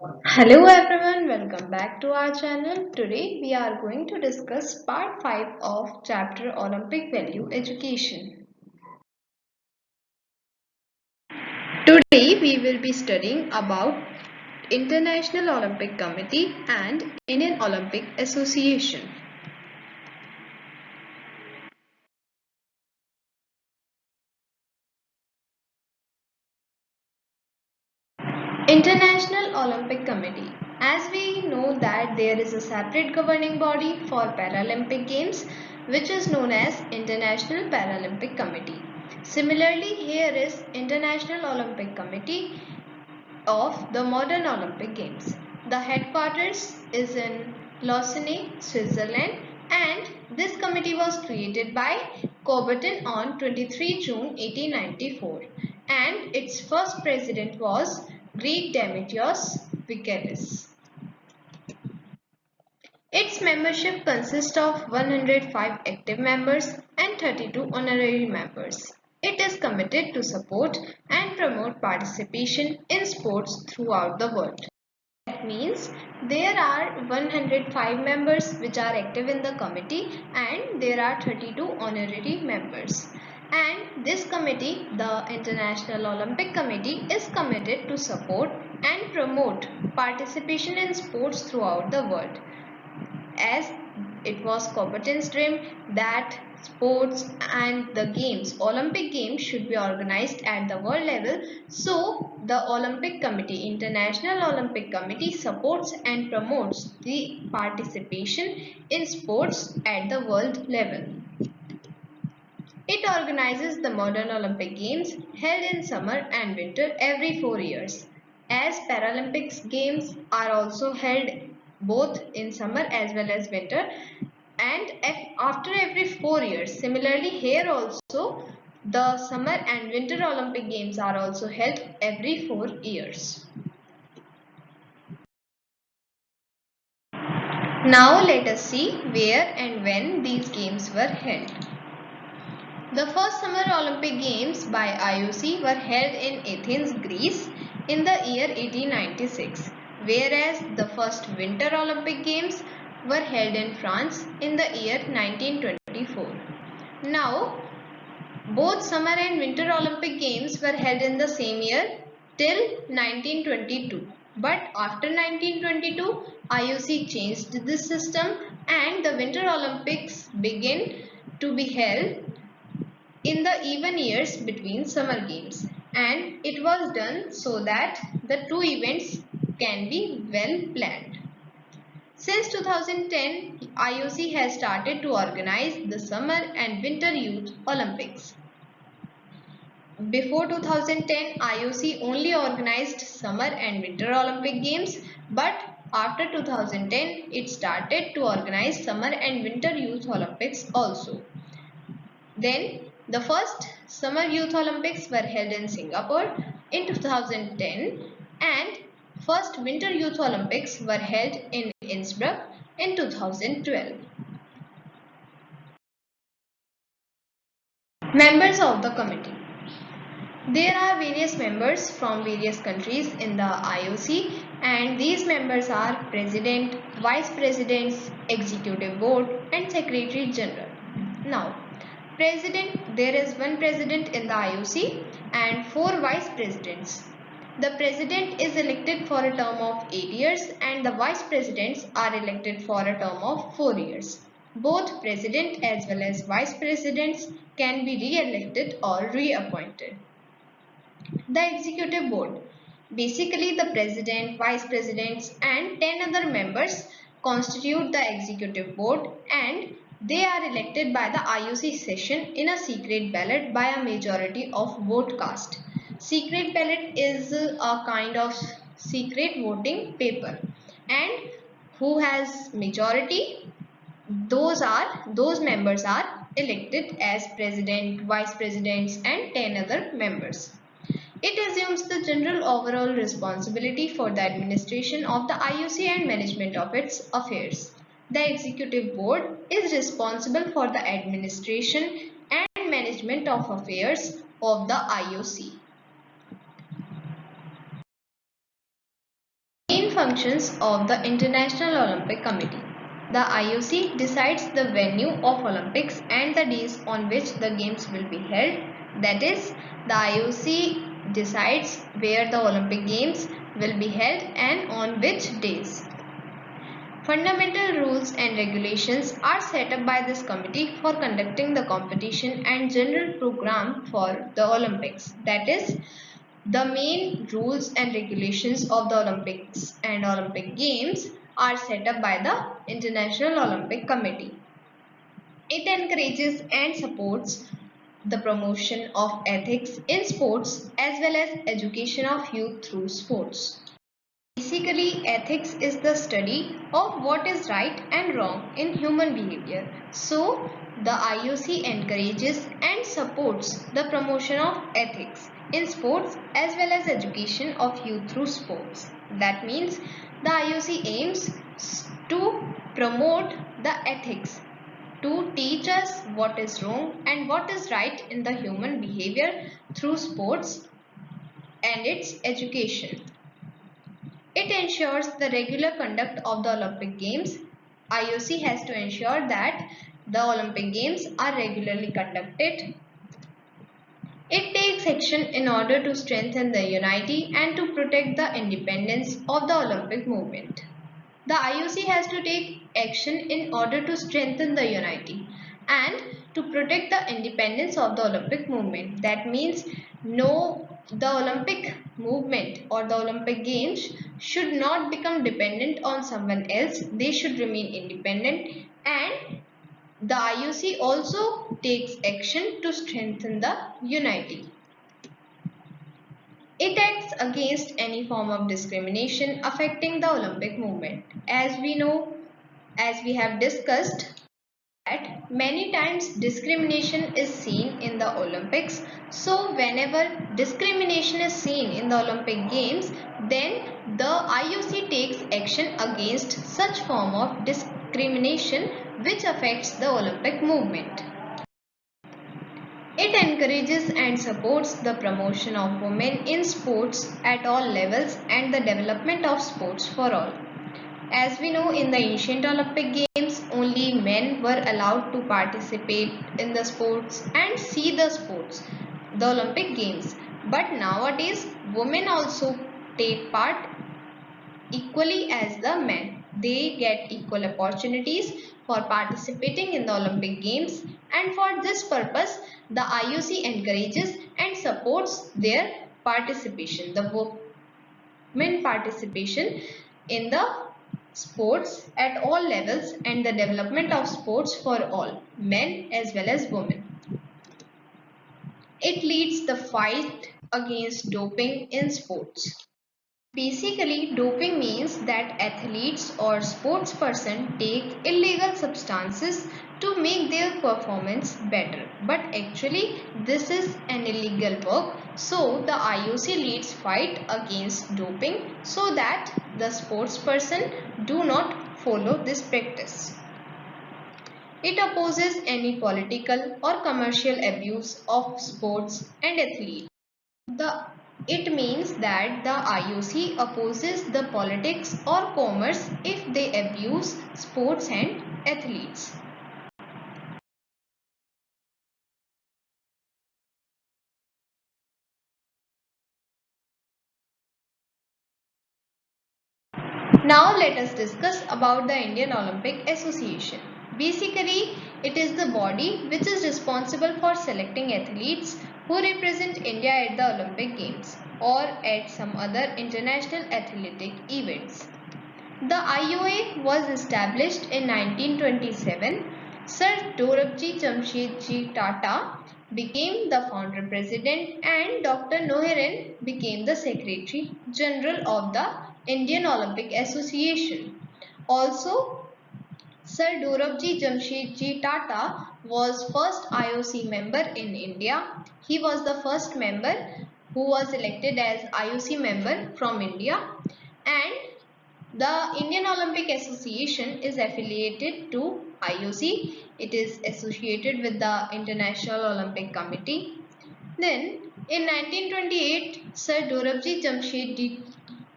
Hello everyone, welcome back to our channel. Today we are going to discuss part 5 of chapter Olympic Value Education. Today we will be studying about International Olympic Committee and Indian Olympic Association. International Olympic Committee. As we know that there is a separate governing body for Paralympic Games which is known as International Paralympic Committee. Similarly, here is International Olympic Committee of the Modern Olympic Games. The headquarters is in Lausanne, Switzerland, and this committee was created by Coubertin on 23 June 1894 and its first president was Greek Demetrios Vikelis. Its membership consists of 105 active members and 32 honorary members. It is committed to support and promote participation in sports throughout the world. That means there are 105 members which are active in the committee and there are 32 honorary members. And this committee, the International Olympic Committee, is committed to support and promote participation in sports throughout the world. As it was Coubertin's dream that sports and the games, Olympic Games, should be organized at the world level. So the Olympic Committee, International Olympic Committee, supports and promotes the participation in sports at the world level. It organizes the modern Olympic Games held in summer and winter every 4 years. As Paralympics Games are also held both in summer as well as winter and after every 4 years. Similarly, here also the summer and winter Olympic Games are also held every 4 years. Now let us see where and when these games were held. The first Summer Olympic Games by IOC were held in Athens, Greece in the year 1896, whereas the first Winter Olympic Games were held in France in the year 1924. Now, both Summer and Winter Olympic Games were held in the same year till 1922. But after 1922, IOC changed this system and the Winter Olympics began to be held in the even years between summer games, and it was done so that the two events can be well planned. Since 2010, IOC has started to organize the Summer and Winter Youth Olympics. Before 2010, IOC only organized Summer and Winter Olympic Games, but after 2010, it started to organize Summer and Winter Youth Olympics also. Then the first Summer Youth Olympics were held in Singapore in 2010 and first Winter Youth Olympics were held in Innsbruck in 2012. Members of the committee. There are various members from various countries in the IOC and these members are President, Vice Presidents, Executive Board and Secretary General. Now, President, there is one president in the IOC and 4 vice presidents. The president is elected for a term of 8 years and the vice presidents are elected for a term of 4 years. Both president as well as vice presidents can be re-elected or reappointed. The executive board. Basically, the president, vice presidents and 10 other members constitute the executive board and they are elected by the IOC session in a secret ballot by a majority of vote cast. Secret ballot is a kind of secret voting paper and who has majority, those members are elected as president, vice presidents and 10 other members. It assumes the general overall responsibility for the administration of the IOC and management of its affairs. The executive board is responsible for the administration and management of affairs of the IOC. Main functions of the International Olympic Committee. The IOC decides the venue of Olympics and the days on which the games will be held. That is, the IOC decides where the Olympic Games will be held and on which days. Fundamental rules and regulations are set up by this committee for conducting the competition and general program for the Olympics. That is, the main rules and regulations of the Olympics and Olympic Games are set up by the International Olympic Committee. It encourages and supports the promotion of ethics in sports as well as education of youth through sports. Basically, ethics is the study of what is right and wrong in human behavior. So, the IOC encourages and supports the promotion of ethics in sports as well as education of youth through sports. That means the IOC aims to promote the ethics, to teach us what is wrong and what is right in the human behavior through sports and its education. It ensures the regular conduct of the Olympic Games. IOC has to ensure that the Olympic Games are regularly conducted. It takes action in order to strengthen the unity and to protect the independence of the Olympic movement. The IOC has to take action in order to strengthen the unity and to protect the independence of the Olympic movement. That means the Olympic movement or the Olympic Games should not become dependent on someone else. They should remain independent, and the IOC also takes action to strengthen the unity. It acts against any form of discrimination affecting the Olympic movement. As we know, as we have discussed, that many times discrimination is seen in the Olympics. So whenever discrimination is seen in the Olympic Games, then the IOC takes action against such form of discrimination which affects the Olympic movement. It encourages and supports the promotion of women in sports at all levels and the development of sports for all. As we know, in the ancient Olympic Games, only men were allowed to participate in the sports and see the sports, the Olympic Games. But nowadays, women also take part equally as the men. They get equal opportunities for participating in the Olympic Games, and for this purpose, the IOC encourages and supports their participation, the women participation in the sports at all levels and the development of sports for all, men as well as women. It leads the fight against doping in sports. Basically, doping means that athletes or sportsperson take illegal substances to make their performance better. But actually, this is an illegal work. So, the IOC leads fight against doping so that the sportsperson do not follow this practice. It opposes any political or commercial abuse of sports and athletes. It means that the IOC opposes the politics or commerce if they abuse sports and athletes. Now let us discuss about the Indian Olympic Association. Basically, it is the body which is responsible for selecting athletes who represent India at the Olympic Games or at some other international athletic events. The IOA was established in 1927. Sir Dorabji Jamshedji Tata became the founder president and Dr. Noharen became the Secretary General of the Indian Olympic Association. Also, Sir Dorabji Jamshedji Tata was first IOC member in India. He was the first member who was elected as IOC member from India, and the Indian Olympic Association is affiliated to IOC. It is associated with the International Olympic Committee. Then in 1928, Sir Dorabji Jamshedji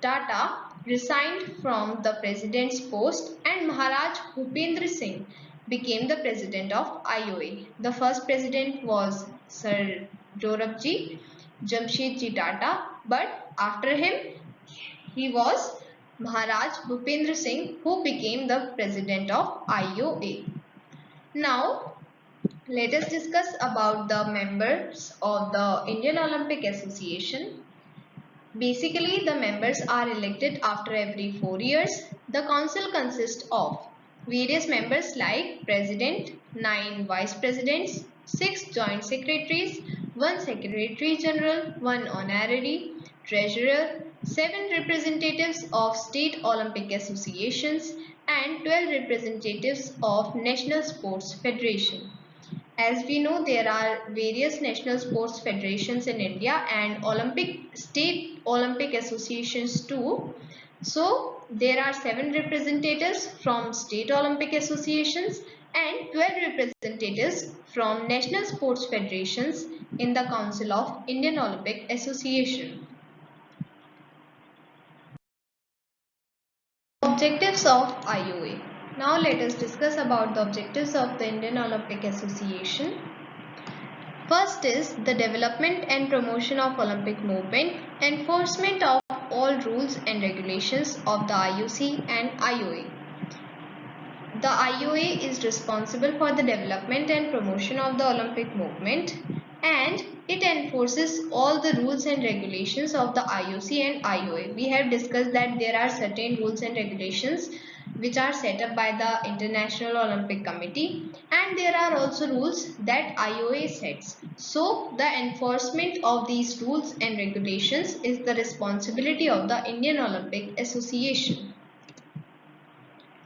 Tata resigned from the president's post and Maharaj Bhupendra Singh became the president of IOA. The first president was Sir Dorabji Jamshedji Tata, but after him he was Maharaj Bhupendra Singh, who became the president of IOA. Now let us discuss about the members of the Indian Olympic Association. Basically, the members are elected after every 4 years. The council consists of various members like President, 9 Vice Presidents, 6 Joint Secretaries, 1 Secretary General, 1 Honorary, Treasurer, 7 representatives of State Olympic Associations and 12 representatives of National Sports Federation. As we know, there are various national sports federations in India and state Olympic associations too. So there are 7 representatives from state Olympic associations and 12 representatives from national sports federations in the Council of Indian Olympic Association. Objectives of IOA. Now let us discuss about the objectives of the Indian Olympic Association. First is the development and promotion of Olympic movement, enforcement of all rules and regulations of the IOC and IOA. The IOA is responsible for the development and promotion of the Olympic movement, and it enforces all the rules and regulations of the IOC and IOA. We have discussed that there are certain rules and regulations which are set up by the International Olympic Committee, and there are also rules that IOA sets. So the enforcement of these rules and regulations is the responsibility of the Indian Olympic Association.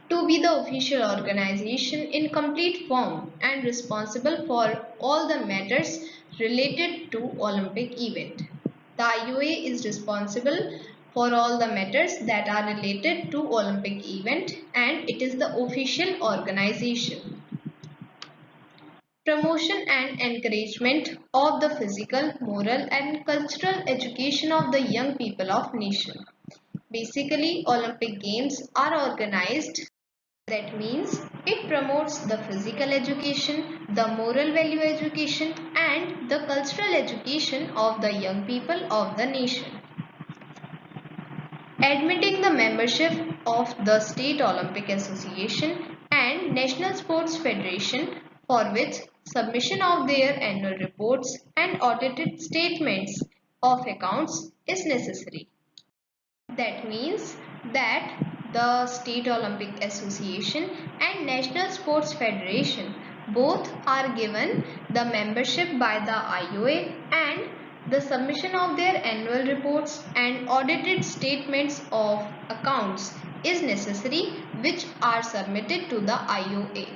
To be the official organization in complete form and responsible for all the matters related to Olympic event. The IOA is responsible for all the matters that are related to Olympic event, and it is the official organization. Promotion and encouragement of the physical, moral and cultural education of the young people of nation. Basically, Olympic Games are organized. That means it promotes the physical education, the moral value education and the cultural education of the young people of the nation. Admitting the membership of the State Olympic Association and National Sports Federation, for which submission of their annual reports and audited statements of accounts is necessary. That means that the State Olympic Association and National Sports Federation both are given the membership by the IOA, and the submission of their annual reports and audited statements of accounts is necessary, which are submitted to the IOA.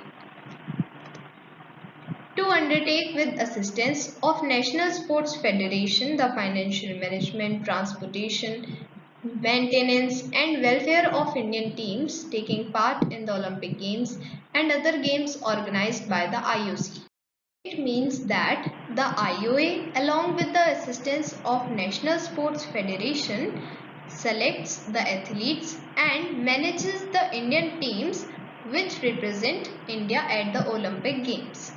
To undertake with assistance of National Sports Federation the financial management, transportation, maintenance and welfare of Indian teams taking part in the Olympic Games and other games organized by the IOC. It means that the IOA, along with the assistance of National Sports Federation, selects the athletes and manages the Indian teams which represent India at the Olympic Games.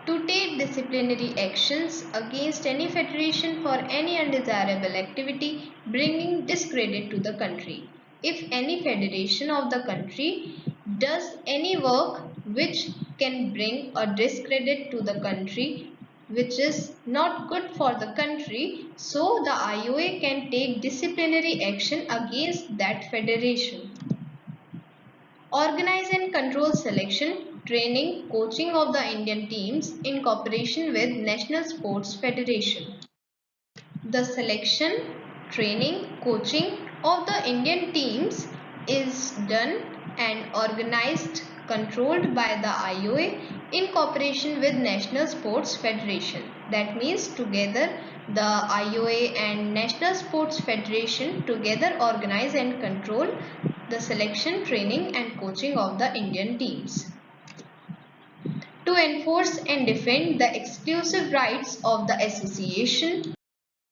To take disciplinary actions against any federation for any undesirable activity bringing discredit to the country. If any federation of the country does any work which can bring a discredit to the country, which is not good for the country, so the IOA can take disciplinary action against that federation. Organize and control selection, training, coaching of the Indian teams in cooperation with National Sports Federation. The selection, training, coaching of the Indian teams is done and organized, controlled by the IOA in cooperation with National Sports Federation. That means together the IOA and National Sports Federation together organize and control the selection, training and coaching of the Indian teams. To enforce and defend the exclusive rights of the association,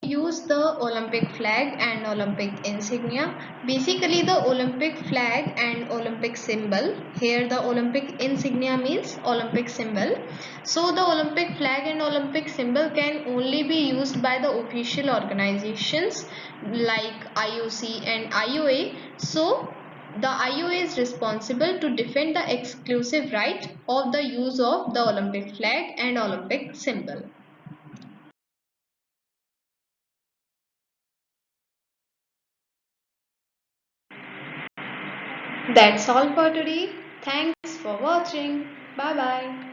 use the Olympic flag and Olympic insignia. Basically the Olympic flag and Olympic symbol. Here the Olympic insignia means Olympic symbol. So the Olympic flag and Olympic symbol can only be used by the official organizations like IOC and IOA. So the IOA is responsible to defend the exclusive right of the use of the Olympic flag and Olympic symbol. That's all for today. Thanks for watching. Bye bye.